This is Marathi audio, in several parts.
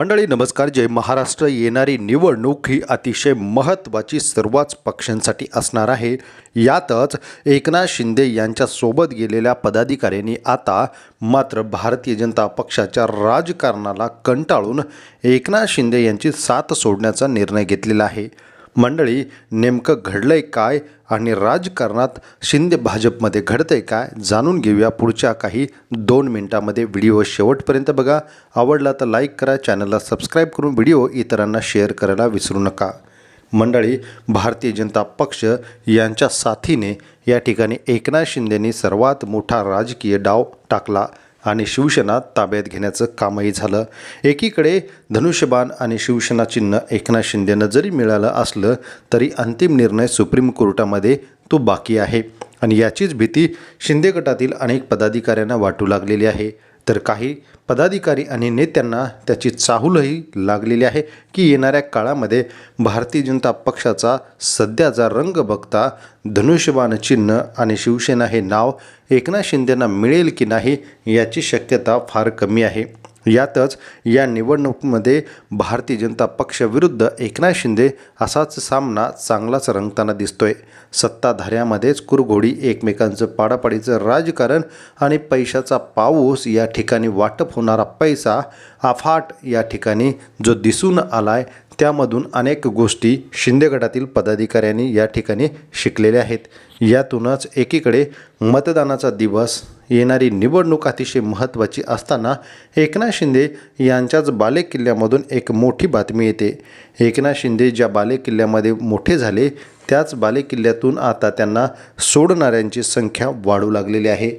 मंडळी नमस्कार. जय महाराष्ट्र. येणारी निवडणूक ही अतिशय महत्त्वाची सर्वच पक्षांसाठी असणार आहे. यातच एकनाथ शिंदे यांच्यासोबत गेलेल्या पदाधिकाऱ्यांनी आता मात्र भारतीय जनता पक्षाच्या राजकारणाला कंटाळून एकनाथ शिंदे यांची साथ सोडण्याचा निर्णय घेतलेला आहे. मंडळी नेमकं घडलंय काय आणि राजकारणात शिंदे भाजपमध्ये घडतंय काय जाणून घेऊया पुढच्या काही 2 मिनिटांमध्ये. व्हिडिओ शेवटपर्यंत बघा. आवडला तर लाईक करा, चॅनलला सबस्क्राईब करून व्हिडिओ इतरांना शेअर करायला विसरू नका. मंडळी भारतीय जनता पक्ष यांच्या साथीने या ठिकाणी एकनाथ शिंदेंनी सर्वात मोठा राजकीय डाव टाकला आणि शिवसेना ताब्यात घेण्याचं कामही झालं. एकीकडे धनुष्यबाण आणि शिवसेना चिन्ह एकनाथ शिंदेंना जरी मिळालं असलं तरी अंतिम निर्णय सुप्रीम कोर्टामध्ये तो बाकी आहे आणि याचीच भीती शिंदे गटातील अनेक पदाधिकाऱ्यांना वाटू लागलेली आहे. तर काही पदाधिकारी आणि नेत्यांना त्याची चाहूलही लागलेली आहे की येणाऱ्या काळामध्ये भारतीय जनता पक्षाचा सध्याचा रंग बघता धनुष्यबाण चिन्ह आणि शिवसेना हे नाव एकनाथ शिंदेंना मिळेल की नाही याची शक्यता फार कमी आहे. यातच या निवडणुकीमध्ये भारतीय जनता पक्षाविरुद्ध एकनाथ शिंदे असाच सामना चांगलाच रंगताना दिसतोय. सत्ताधाऱ्यामध्येच कुरघोडी, एकमेकांचं पाडापाडीचं राजकारण आणि पैशाचा पाऊस या ठिकाणी वाटप होणारा पैसा अफाट या ठिकाणी जो दिसून आलाय त्यामधून अनेक गोष्टी शिंदे गटातील पदाधिकाऱ्यांनी या ठिकाणी शिकलेल्या आहेत. यातूनच एकीकडे मतदानाचा दिवस, येणारी निवडणूक अतिशय महत्त्वाची असताना एकनाथ शिंदे यांच्याच बालेकिल्ल्यामधून एक मोठी बातमी येते. एकनाथ शिंदे ज्या बालेकिल्ल्यामध्ये मोठे झाले त्याच बालेकिल्ल्यातून आता त्यांना सोडणाऱ्यांची संख्या वाढू लागलेली आहे.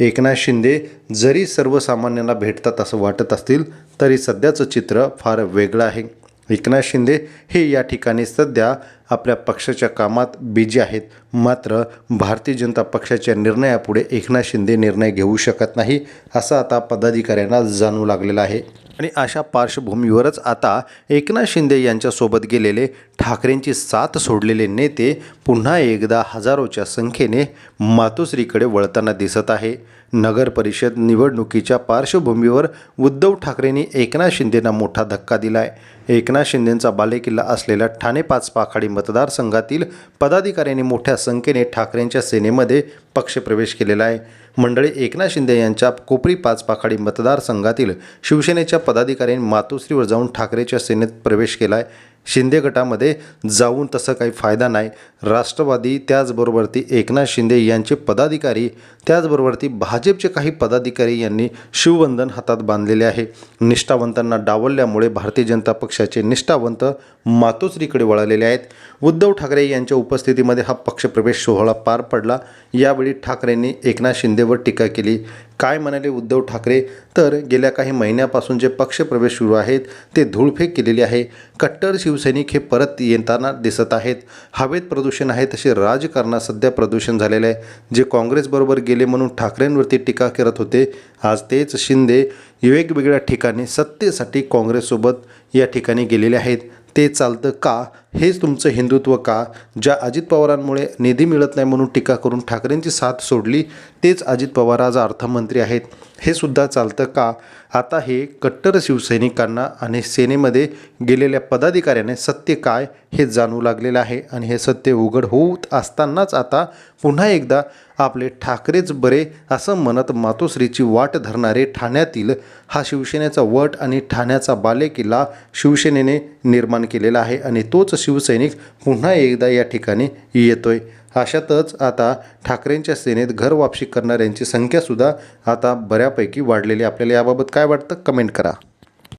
एकनाथ शिंदे जरी सर्वसामान्यांना भेटतात असं वाटत असतील तरी सध्याचं चित्र फार वेगळं आहे. एकनाथ शिंदे हे या ठिकाणी सध्या आपल्या पक्षाच्या कामात बिझी आहेत. मात्र भारतीय जनता पक्षाच्या निर्णयापुढे एकनाथ शिंदे निर्णय घेऊ शकत नाही असं आता पदाधिकाऱ्यांना जाणवू लागलेलं आहे. आणि अशा पार्श्वभूमीवरच आता एकनाथ शिंदे यांच्यासोबत गेलेले ठाकरेंची साथ सोडलेले नेते पुन्हा एकदा हजारोच्या संख्येने मातोश्रीकडे वळताना दिसत आहे. नगर परिषद निवडणुकीच्या पार्श्वभूमीवर उद्धव ठाकरेंनी एकनाथ शिंदेंना मोठा धक्का दिला आहे. एकनाथ शिंदेंचा बालेकिल्ला असलेल्या ठाणे 5 पाखाडी मतदारसंघातील पदाधिकाऱ्यांनी मोठ्या संख्येने ठाकरेंच्या सेनेमध्ये पक्षप्रवेश केलेला आहे. मंडळी एकनाथ शिंदे यांच्या कोपरी 5 पाखाडी मतदारसंघातील शिवसेनेच्या पदाधिकाऱ्यांनी मातोश्रीवर जाऊन ठाकरेच्या सेनेत प्रवेश केला आहे. शिंदे गटामध्ये जाऊन तसं काही फायदा नाही. राष्ट्रवादी त्याचबरोबर एकनाथ शिंदे यांचे पदाधिकारी त्याचबरोबर भाजपचे काही पदाधिकारी यांनी शिवबंधन हातात बांधलेले आहे. निष्ठावंतांना डावलल्यामुळे भारतीय जनता पक्षाचे निष्ठावंत मातोश्रीकडे वळालेले आहेत. उद्धव ठाकरे यांच्या उपस्थितीमध्ये हा पक्षप्रवेश सोहळा पार पडला. यावेळी ठाकरेंनी एकनाथ शिंदेवर टीका केली. काय म्हणाले उद्धव ठाकरे तर गेल्या काही महिन्यापासून जे पक्षप्रवेश सुरू आहेत ते धूळफेक केलेली आहे. कट्टर शिवसैनिक हे परत येताना दिसत आहेत. हवेत प्रदूषण आहे तसे राजकारणात सध्या प्रदूषण झालेले आहे. जे काँग्रेसबरोबर गेले म्हणून ठाकरेंवरती टीका करत होते, आज तेच शिंदे वेगवेगळ्या ठिकाणी सत्तेसाठी काँग्रेससोबत या ठिकाणी गेलेले आहेत. ते चालतं का? हेच तुमचं हिंदुत्व का? ज्या अजित पवारांमुळे निधी मिळत नाही म्हणून टीका करून ठाकरेंची साथ सोडली तेच अजित पवार आज अर्थमंत्री आहेत, हे सुद्धा चालतं का? आता हे कट्टर शिवसैनिकांना आणि सेनेमध्ये गेलेल्या पदाधिकाऱ्याने सत्य काय हे जाणू लागलेलं आहे आणि हे सत्य उघड होत असतानाच आता पुन्हा एकदा आपले ठाकरेच बरे असं म्हणत मातोश्रीची वाट धरणारे ठाण्यातील हा शिवसेनेचा वट आणि ठाण्याचा बालेकिल्ला शिवसेनेने निर्माण केलेला आहे आणि तोच शिवसैनिक पुन्हा एकदा या ठिकाणी येतोय. अशातच आता ठाकरेंच्या सेनेत घर वापसी करणाऱ्यांची संख्यासुद्धा आता बऱ्यापैकी वाढलेली. आपल्याला याबाबत काय वाटतं कमेंट करा.